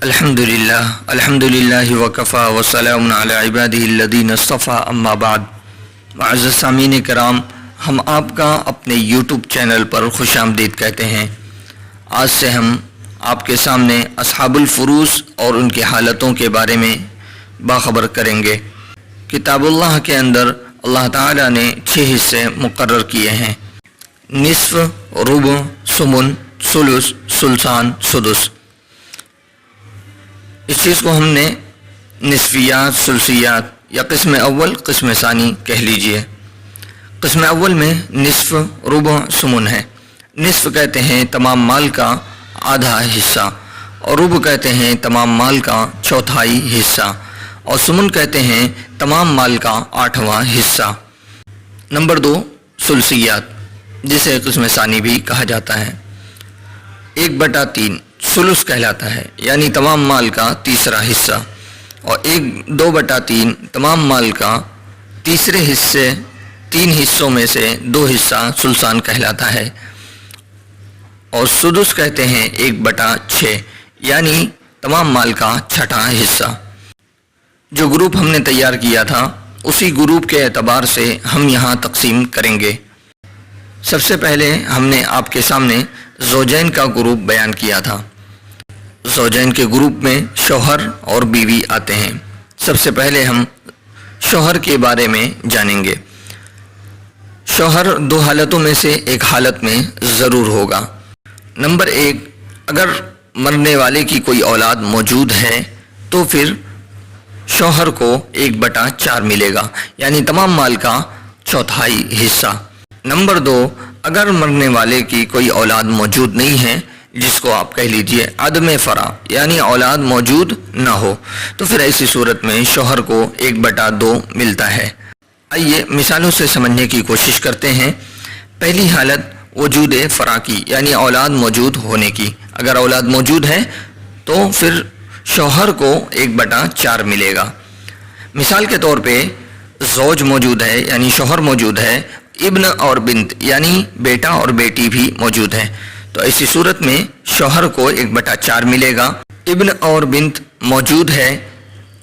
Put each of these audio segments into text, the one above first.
अल्हम्दुलिल्लाह वकफ़ा वस्सलामुन अला इबादिही अल्लज़ीना इस्तफ़ा अम्मा बाद। मुअज़्ज़ज़ सामीन कराम, हम आपका अपने यूट्यूब चैनल पर खुशामदीद कहते हैं। आज से हम आपके सामने अस्हाबुल फ़ुरूज़ और उनकी हालतों के बारे में बाखबर करेंगे। किताबुल्लाह के अंदर अल्लाह ताला ने 6 हिस्से मुकर्रर किए हैं: निस्फ़, रुब, सुमुन, सुलुस, सुल्सान, सुदुस। इस चीज़ को हमने निस्फियात, सुल्सियात या किस्म अव्वल, किस्म सानी कह लीजिए। किस्म अव्वल में निस्फ़, रुब, सुमुन है। निस्फ़ कहते हैं तमाम माल का आधा हिस्सा, और रुब कहते हैं तमाम माल का चौथाई हिस्सा, और सुमुन कहते हैं तमाम माल का 8वां हिस्सा। नंबर 2 सुल्सियात, जिसे किस्म सानी भी कहा जाता है। 1/3 सुलुस कहलाता है, यानी तमाम माल का तीसरा हिस्सा, और 2/3 तमाम माल का तीसरे हिस्से 3 हिस्सों में से 2 हिस्सा सुल्सान कहलाता है। और सुदुस कहते हैं 1/6, यानी तमाम माल का छठा हिस्सा। जो ग्रुप हमने तैयार किया था उसी ग्रुप के एतबार से हम यहाँ तकसीम करेंगे। सबसे पहले हमने आपके सामने ज़ौजैन का ग्रुप बयान किया था। ज़ौजैन के ग्रुप में शौहर और बीवी आते हैं। सबसे पहले हम शौहर के बारे में जानेंगे। शौहर 2 हालतों में से एक हालत में ज़रूर होगा। नंबर 1, अगर मरने वाले की कोई औलाद मौजूद है तो फिर शौहर को 1/4 मिलेगा, यानी तमाम माल का चौथाई हिस्सा। नंबर 2, अगर मरने वाले की कोई औलाद मौजूद नहीं है, जिसको आप कह लीजिए अदम फरा, यानी औलाद मौजूद न हो, तो फिर ऐसी सूरत में शौहर को 1/2 मिलता है। आइए मिसालों से समझने की कोशिश करते हैं। पहली हालत वजूद फरा की, यानी औलाद मौजूद होने की। अगर औलाद मौजूद है तो फिर शौहर को 1/4 मिलेगा। मिसाल के तौर पे ज़ौज मौजूद है, यानी शौहर मौजूद है, इब्न और बिन्त, यानी बेटा और बेटी भी मौजूद है, तो ऐसी सूरत में शौहर को 1/4 मिलेगा। इब्न और बिन्त मौजूद है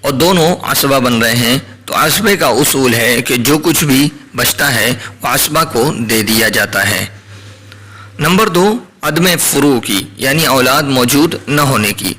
और दोनों असबा बन रहे हैं, तो असबे का उसूल है कि जो कुछ भी बचता है वो असबा को दे दिया जाता है। नंबर 2 अदम फुरू की, यानी औलाद मौजूद न होने की।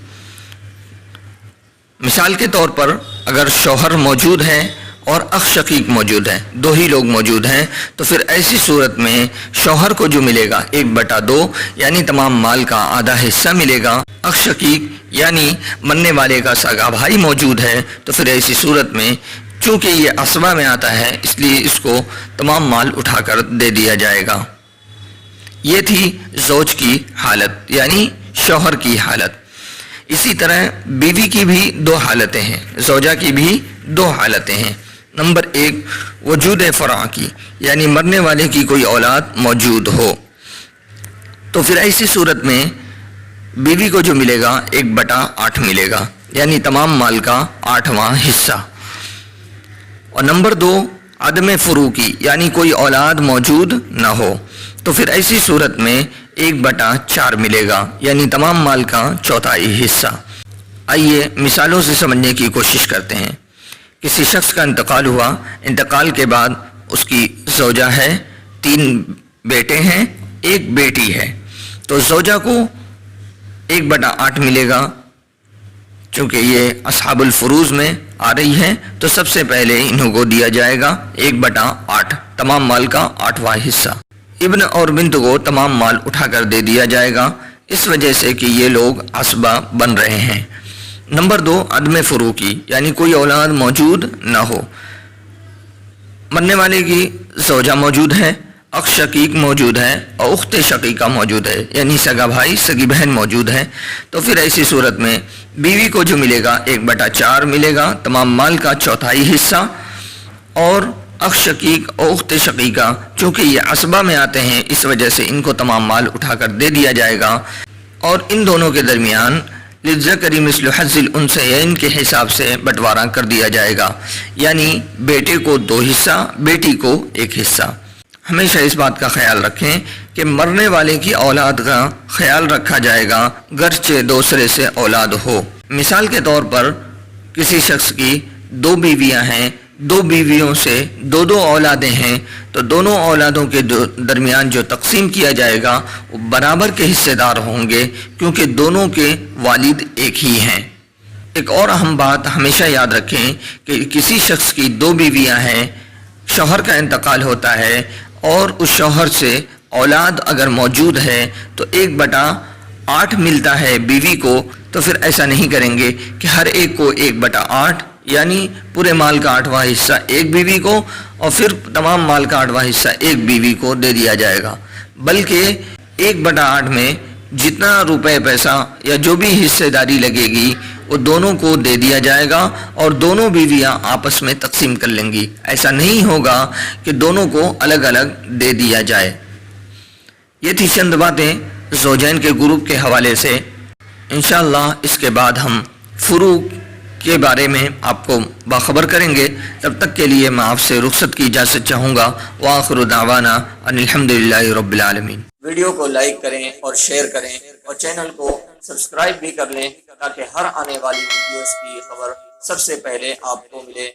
मिसाल के तौर पर अगर शौहर मौजूद है और अख शकीक मौजूद है, 2 ही लोग मौजूद हैं, तो फिर ऐसी सूरत में शौहर को जो मिलेगा 1/2, यानी तमाम माल का आधा हिस्सा मिलेगा। अख शकीक यानी मरने वाले का सगा भाई मौजूद है, तो फिर ऐसी सूरत में चूँकि ये असबा में आता है इसलिए इसको तमाम माल उठाकर दे दिया जाएगा। ये थी ज़ौज की हालत, यानी शौहर की हालत। इसी तरह बीवी की भी 2 हालतें हैं, ज़ौजा की भी 2 हालतें हैं। नंबर 1 वजूद फरा की, यानी मरने वाले की कोई औलाद मौजूद हो, तो फिर ऐसी सूरत में बीवी को जो मिलेगा 1/8 मिलेगा, यानी तमाम माल का 8वां हिस्सा। और नंबर 2 अदम फुरू की, यानी कोई औलाद मौजूद न हो, तो फिर ऐसी सूरत में 1/4 मिलेगा, यानी तमाम माल का चौथाई हिस्सा। आइए मिसालों से समझने की कोशिश करते हैं। किसी शख्स का इंतकाल हुआ, इंतकाल के बाद उसकी ज़ौजा है, 3 बेटे हैं, 1 बेटी है, तो ज़ौजा को 1/8 मिलेगा। चूँकि ये अस्हाबुल फ़ुरूज़ में आ रही है तो सबसे पहले इन्हों को दिया जाएगा 1/8, तमाम माल का 8वां हिस्सा। इब्न और बिन्त को तमाम माल उठाकर दे दिया जाएगा, इस वजह से कि ये लोग असबा बन रहे हैं। नंबर 2 अदम फुरू की, यानी कोई औलाद मौजूद न हो, मरने वाले की ज़ौजा मौजूद है, अख शकीक मौजूद है और उख्त शकीका मौजूद है, यानी सगा भाई सगी बहन मौजूद है, तो फिर ऐसी सूरत में बीवी को जो मिलेगा 1/4 मिलेगा, तमाम माल का चौथाई हिस्सा। और अख शकीक और उख्त शकीका चूँकि ये असबा में आते हैं इस वजह से इनको तमाम माल उठाकर दे दिया जाएगा, और इन दोनों के दरमियान लिज़्ज़करी मिस्लु हज़्ज़िल उन्सयैन के हिसाब से बंटवारा कर दिया जाएगा, यानी बेटे को 2 हिस्सा, बेटी को 1 हिस्सा। हमेशा इस बात का ख्याल रखें कि मरने वाले की औलाद का ख्याल रखा जाएगा, गर्चे दूसरे से औलाद हो। مثال کے طور پر کسی شخص کی 2 بیویاں ہیں، 2 بیویوں سے 2 اولادیں ہیں، تو دونوں اولادوں کے درمیان جو تقسیم کیا جائے گا وہ برابر کے حصے دار ہوں گے، کیونکہ دونوں کے والد ایک ہی ہیں۔ ایک اور اہم بات ہمیشہ یاد رکھیں کہ کسی شخص کی 2 بیویاں ہیں، شوہر کا انتقال ہوتا ہے اور اس شوہر سے اولاد اگر موجود ہے تو 1/8 ملتا ہے بیوی کو، تو پھر ایسا نہیں کریں گے کہ ہر ایک کو 1/8 یعنی پورے مال کا 8واں حصہ ایک بیوی کو اور پھر تمام مال کا 8واں حصہ ایک بیوی کو دے دیا جائے گا، بلکہ 1/8 میں جتنا روپے پیسہ یا جو بھی حصے داری لگے گی وہ دونوں کو دے دیا جائے گا اور دونوں بیویاں آپس میں تقسیم کر لیں گی۔ ایسا نہیں ہوگا کہ دونوں کو الگ الگ دے دیا جائے۔ یہ تھی چند باتیں زوجین کے گروپ کے حوالے سے۔ انشاءاللہ اس کے بعد ہم فروع کے بارے میں آپ کو باخبر کریں گے۔ تب تک کے لیے میں آپ سے رخصت کی اجازت چاہوں گا۔ وآخر دعوانا ان الحمدللہ رب العالمین۔ ویڈیو کو لائک کریں اور شیئر کریں اور چینل کو سبسکرائب بھی کر لیں تاکہ ہر آنے والی ویڈیوز کی خبر سب سے پہلے آپ کو ملے۔